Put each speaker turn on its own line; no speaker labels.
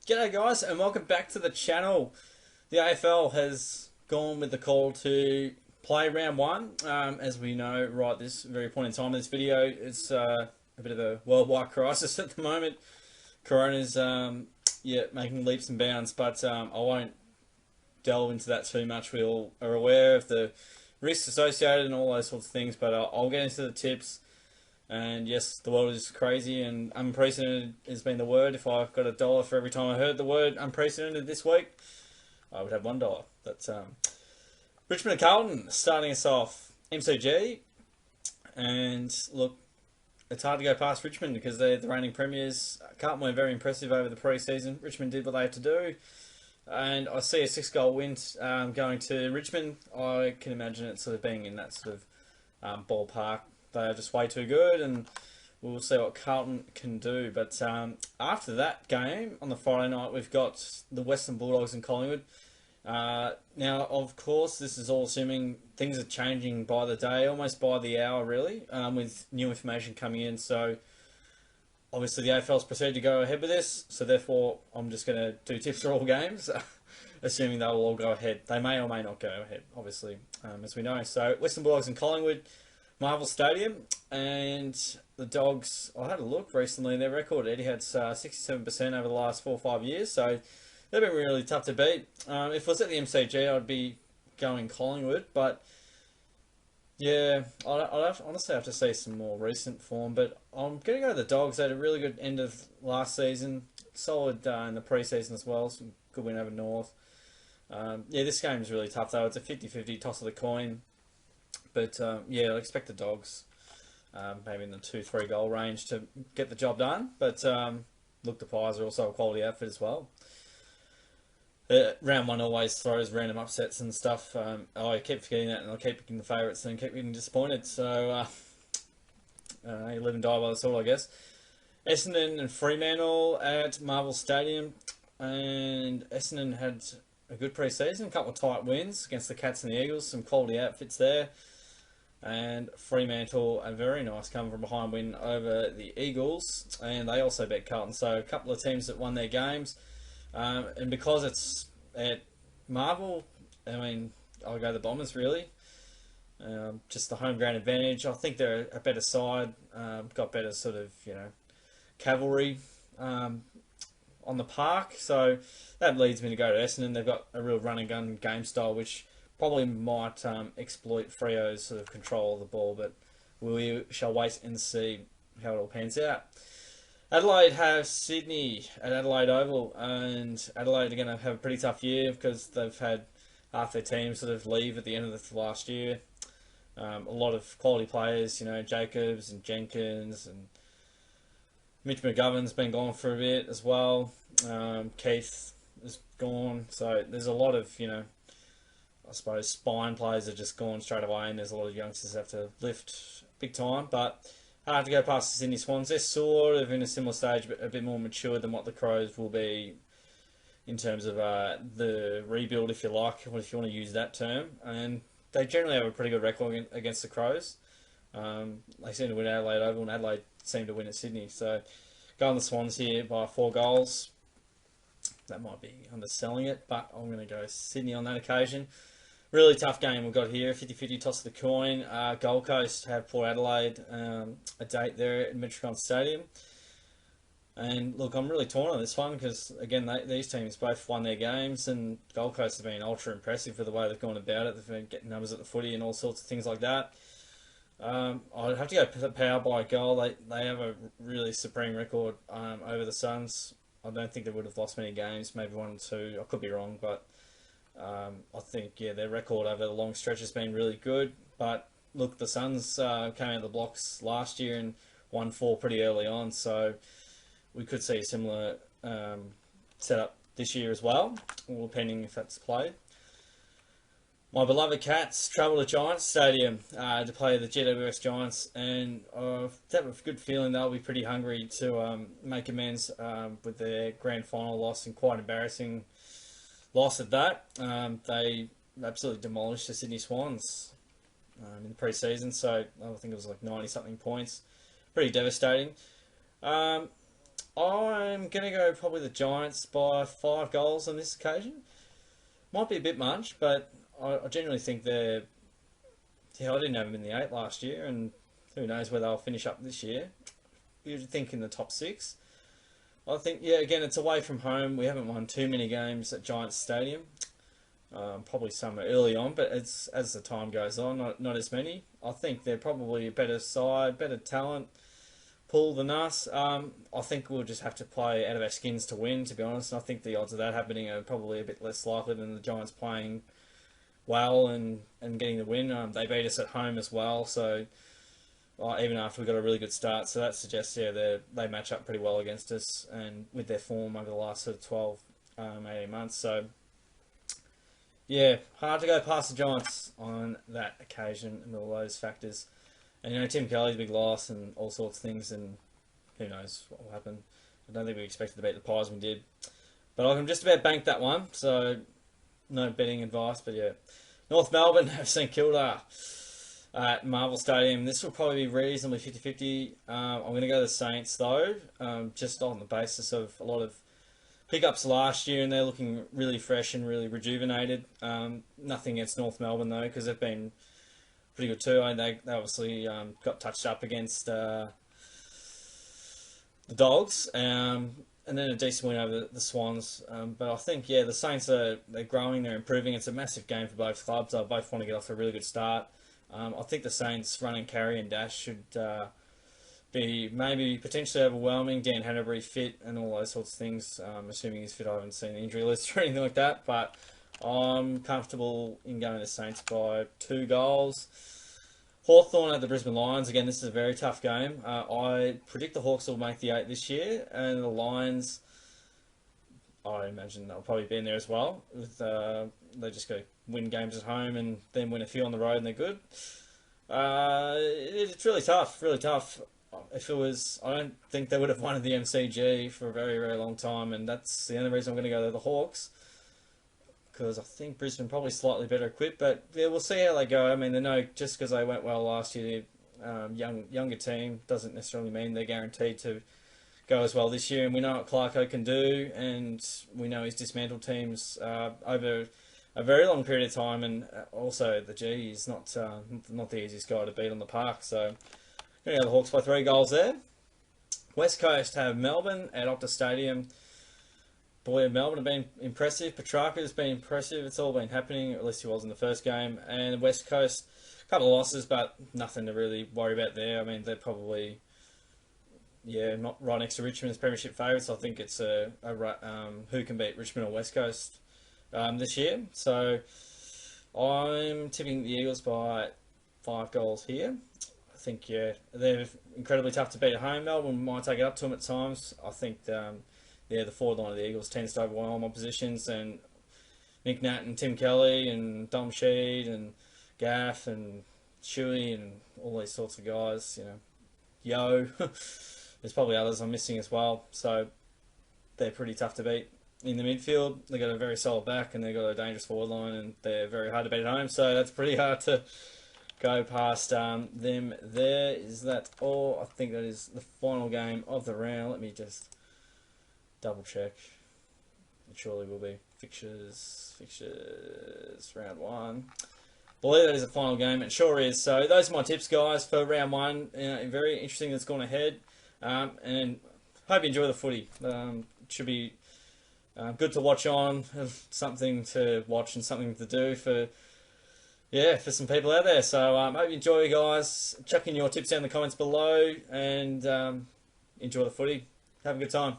G'day guys and welcome back to the channel. The AFL has gone with the call to play round one. As we know right this very point in time in this video, it's a bit of a worldwide crisis at the moment. Corona's making leaps and bounds, but I won't delve into that too much. We all are aware of the risks associated and all those sorts of things, but I'll get into the tips. And yes, the world is crazy and unprecedented has been the word. If I got $1 for every time I heard the word unprecedented this week, I would have $1. That's Richmond and Carlton starting us off. MCG, and look, it's hard to go past Richmond because they're the reigning premiers. Carlton were very impressive over the pre-season. Richmond did what they had to do, and I see a 6-goal win going to Richmond. I can imagine it sort of being in that sort of ballpark. They are just way too good, and we'll see what Carlton can do. But after that game on the Friday night, we've got the Western Bulldogs and Collingwood. Now, of course, this is all assuming things are changing by the day, almost by the hour, really, with new information coming in. So, obviously, the AFL's proceeded to go ahead with this, so therefore, I'm just going to do tips for all games, assuming they will all go ahead. They may or may not go ahead, obviously, as we know. So, Western Bulldogs and Collingwood, Marvel Stadium, and the Dogs, I had a look recently, their record, Eddie had 67% over the last 4 or 5 years, so they've been really tough to beat. If it was at the MCG, I'd be going Collingwood, but yeah, I'd honestly have to see some more recent form, but I'm going to go to the Dogs. They had a really good end of last season, solid in the pre-season as well, some good win over North. Yeah, this game is really tough though, it's a 50-50 toss of the coin. But yeah, I expect the Dogs maybe in the 2-3 goal range to get the job done. But look, the Pies are also a quality outfit as well. Round one always throws random upsets and stuff. I keep forgetting that, and I keep picking the favourites and keep getting disappointed. So you live and die by the sword, I guess. Essendon and Fremantle at Marvel Stadium, and Essendon had a good pre-season, a couple of tight wins against the Cats and the Eagles, some quality outfits there. And Fremantle, a very nice come from behind win over the Eagles, and they also beat Carlton. So a couple of teams that won their games, and because it's at Marvel, I mean, I'll go the Bombers really. Just the home ground advantage. I think they're a better side, got better sort of cavalry on the park, so that leads me to go to Essendon. They've got a real run and gun game style, which probably might exploit Freo's sort of control of the ball, but we shall wait and see how it all pans out. Adelaide have Sydney at Adelaide Oval, and Adelaide are going to have a pretty tough year because they've had half their team sort of leave at the end of the last year. A lot of quality players, Jacobs and Jenkins, and Mitch McGovern's been gone for a bit as well. Keith is gone, so there's a lot of, I suppose spine players are just gone straight away, and there's a lot of youngsters that have to lift big time. But hard to go past the Sydney Swans. They're sort of in a similar stage, but a bit more mature than what the Crows will be in terms of the rebuild, if you like, if you want to use that term. And they generally have a pretty good record against the Crows. They seem to win Adelaide Oval, and Adelaide seem to win at Sydney. So go on the Swans here by 4 goals. That might be underselling it, but I'm going to go Sydney on that occasion. Really tough game we've got here, 50-50 toss of the coin. Gold Coast have Port Adelaide, a date there at Metricon Stadium. And look, I'm really torn on this one because, again, these teams both won their games, and Gold Coast have been ultra impressive for the way they've gone about it. They've been getting numbers at the footy and all sorts of things like that. I'd have to go power by goal. They have a really supreme record over the Suns. I don't think they would have lost many games, maybe 1 or 2. I could be wrong, but I think, their record over the long stretch has been really good. But look, the Suns came out of the blocks last year and won 4 pretty early on, so we could see a similar setup this year as well, all depending if that's played. My beloved Cats travel to Giants Stadium to play the GWS Giants, and I have a good feeling they'll be pretty hungry to make amends with their grand final loss, and quite embarrassing loss at that. They absolutely demolished the Sydney Swans in the pre-season, so I think it was like 90-something points. Pretty devastating. I'm going to go probably the Giants by 5 goals on this occasion. Might be a bit much, but I generally think they're... Yeah, I didn't have them in the 8 last year, and who knows where they'll finish up this year. You'd think in the top 6. I think, yeah, again, it's away from home. We haven't won too many games at Giants Stadium. Probably some early on, but as the time goes on, not as many. I think they're probably a better side, better talent pool than us. I think we'll just have to play out of our skins to win, to be honest. And I think the odds of that happening are probably a bit less likely than the Giants playing well and getting the win. They beat us at home as well, so even after we got a really good start. So that suggests, yeah, they match up pretty well against us and with their form over the last sort of 12, 18 months. So, yeah, hard to go past the Giants on that occasion and all those factors. And, you know, Tim Kelly's a big loss and all sorts of things, and who knows what will happen. I don't think we expected to beat the Pies when we did. But I can just about bank that one, so no betting advice, but yeah. North Melbourne have seen Kilda at Marvel Stadium. This will probably be reasonably 50-50. I'm going to go the Saints, though, just on the basis of a lot of pickups last year, and they're looking really fresh and really rejuvenated. Nothing against North Melbourne, though, because they've been pretty good too. And they obviously got touched up against the Dogs, and then a decent win over the Swans. But I think, yeah, the Saints they're growing, they're improving. It's a massive game for both clubs. They both want to get off to a really good start. I think the Saints' run and carry and dash should be maybe potentially overwhelming. Dan Hanbury fit and all those sorts of things. Assuming he's fit, I haven't seen the injury list or anything like that. But I'm comfortable in going to Saints by 2 goals. Hawthorn at the Brisbane Lions. Again, this is a very tough game. I predict the Hawks will make the 8 this year, and the Lions, I imagine they'll probably be in there as well. They just go win games at home and then win a few on the road, and they're good. It's really tough, really tough. If it was, I don't think they would have won the MCG for a very, very long time, and that's the only reason I'm going to go to the Hawks. Because I think Brisbane probably slightly better equipped, but yeah, we'll see how they go. I mean, they know just because they went well last year, younger team doesn't necessarily mean they're guaranteed to go as well this year. And we know what Clarko can do, and we know he's dismantled teams over a very long period of time. And also the G is not the easiest guy to beat on the park. So I'm going to go the Hawks by 3 goals there. West Coast have Melbourne at Optus Stadium. Boy, Melbourne have been impressive. Petrarca has been impressive. It's all been happening, at least he was in the first game. And West Coast, a couple of losses, but nothing to really worry about there. I mean, they're probably, yeah, not right next to Richmond as premiership favourites. I think it's who can beat Richmond or West Coast this year. So I'm tipping the Eagles by 5 goals here. I think, yeah, they're incredibly tough to beat at home. Melbourne might take it up to them at times. I think the forward line of the Eagles tends to overwhelm oppositions, and Nick Nat and Tim Kelly and Dom Sheed and Gaff and Shuey and all these sorts of guys, you know, Yo. There's probably others I'm missing as well. So they're pretty tough to beat. In the midfield, they've got a very solid back and they've got a dangerous forward line, and they're very hard to beat at home. So that's pretty hard to go past them there. Is that all? I think that is the final game of the round. Let me just double check. It surely will be. Fixtures, round 1. I believe that is the final game. It sure is. So those are my tips, guys, for round 1. Very interesting that's gone ahead. And hope you enjoy the footy. It should be good to watch on. Something to watch and something to do for some people out there. So hope you enjoy, guys. Chuck in your tips down in the comments below, and enjoy the footy. Have a good time.